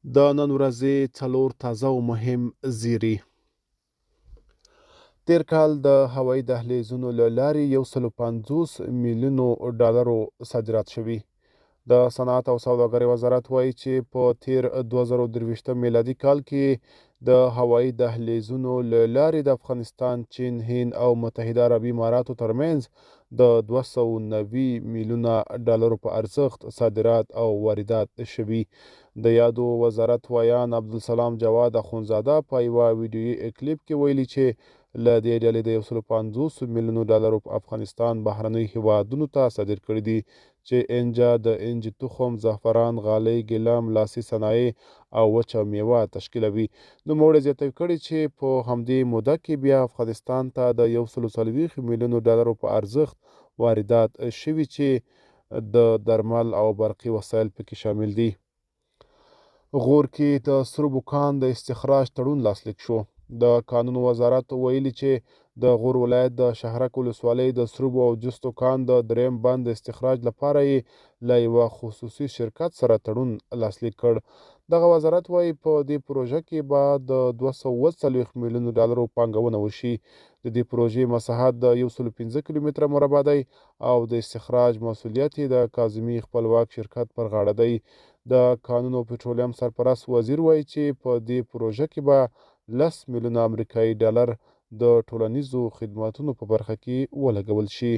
د نن ورځې څلور تازه او مهم زیري. تیر کال د هوایي دهلیزونو له لارې 150 میلیونو ډالرو صادرات شوي. د صنعت او سوداګرۍ وزارت وایي چې په تیر 2023 میلادي کال کې د هوایي دهلیزونو له لارې د افغانستان، چین، هند او متحده عربي اماراتو ترمنځ د 290 میلیونه ډالرو په ارزښت صادرات او واردات شوي. د یادو وزارت ویان عبدالسلام جواد اخونزاده په یوه ویډیویي کلیپ کې ویلي چې له دې ډلې د 150 میلیونو ډالرو په افغانستان بهرنیو هیوادونو ته صادر کړي دي، چې انجا، د انج تخم، زعفران، غالۍ، ګیلام، لاسي صنایع او وچه میوه تشکیلوي. نوموړی زیاته کړي چې په همدې موده کې بیا افغانستان ته د 140 میلیونو ډالرو په ارزښت واردات شوي چې د درمل او برقي وسایل پکې شامل دي. غور کې د سربو کان د استخراج تړون لاسلیک شو. د کانونو وزارت ویلي چې د غور ولایت د شهرک ولسوالۍ د سربو او جستو کان د دریم بند د استخراج لپاره یې له یوه خصوصي شرکت سره تړون لاسلیک کړ. دغه وزارت وایي په دې پروژه کې به د 240 میلیونو ډالرو پانګونه وشي. د دې پروژې مساحت د 115 کیلومتره مربع دی او د استخراج مسؤلیت یې د کاظمي خپلواک شرکت پر غاړه دی. د کانونو او پټرولیم سرپرست وزیر وایي چې په دې پروژه کې به 10 میلیونه امریکایي ډالر د ټولنیزو خدماتو په برخه کې ولګول شي.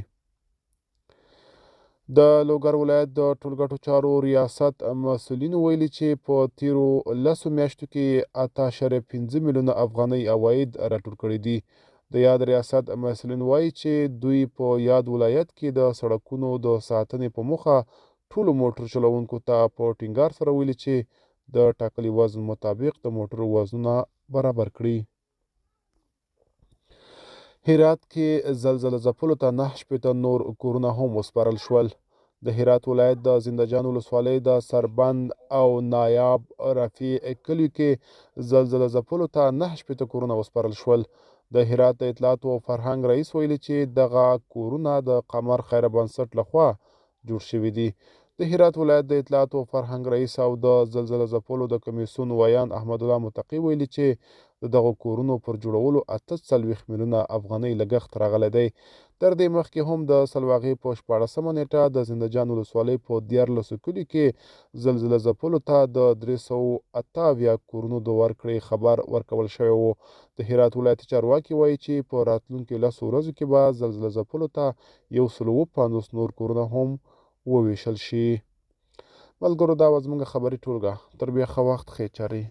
د لوګر ولایت د ټولګټو چارو ریاست مسؤلینو ویلي چې په تیرو 10 میاشتو کې 8.5 میلیونه افغانۍ عواید راټول کړي دي. د یاد ریاست مسؤلین وایي چې دوی په یاد ولایت کې د سړکونو د ساتنې په موخه ټولو موټر چلوونکو ته په ټینګار سره ویلي چې د ټاکلي وزن مطابق د موټرو وزنونه برابر کړي. هرات کې زلزله ځپلو ته 9 نور کورونه هم وسپارل شول. د هرات ولایت د زنده جان ولسوالۍ د سربند او نایاب رفیع کلیو کې زلزله ځپلو ته 9 کورونه وسپارل شول. د هرات د اطلاعاتو او فرهنګ رئیس ویلي چې دغه کورونه د قمر خیره بنسټ لخوا جوړ شوي دي. د هرات ولایت د اطلاعاتو او فرهنګ رئیس او د زلزله ځپلو د کمیسیون ویان احمد الله متقي ویلي چې د دغو کورونو پر جوړولو 48 میلیونه افغانۍ لګښت راغلی دی. تر دې مخکې هم د سلواغې په 14مه نیټه د زنده جان ولسوالۍ په 14 کلیو کې زلزله ځپلو ته د 378 کورونو د ورکړې خبر ورکول شوی و. د هرات ولایتي چارواکي وایي چې په راتلونکو 10 ورځو کې به زلزله ځپلو ته 150 نور کورونه هم وویشل شي. ملګرو، دا وه زموږ خبري ټولګه. تر بیا ښه وخت، ښې چارې.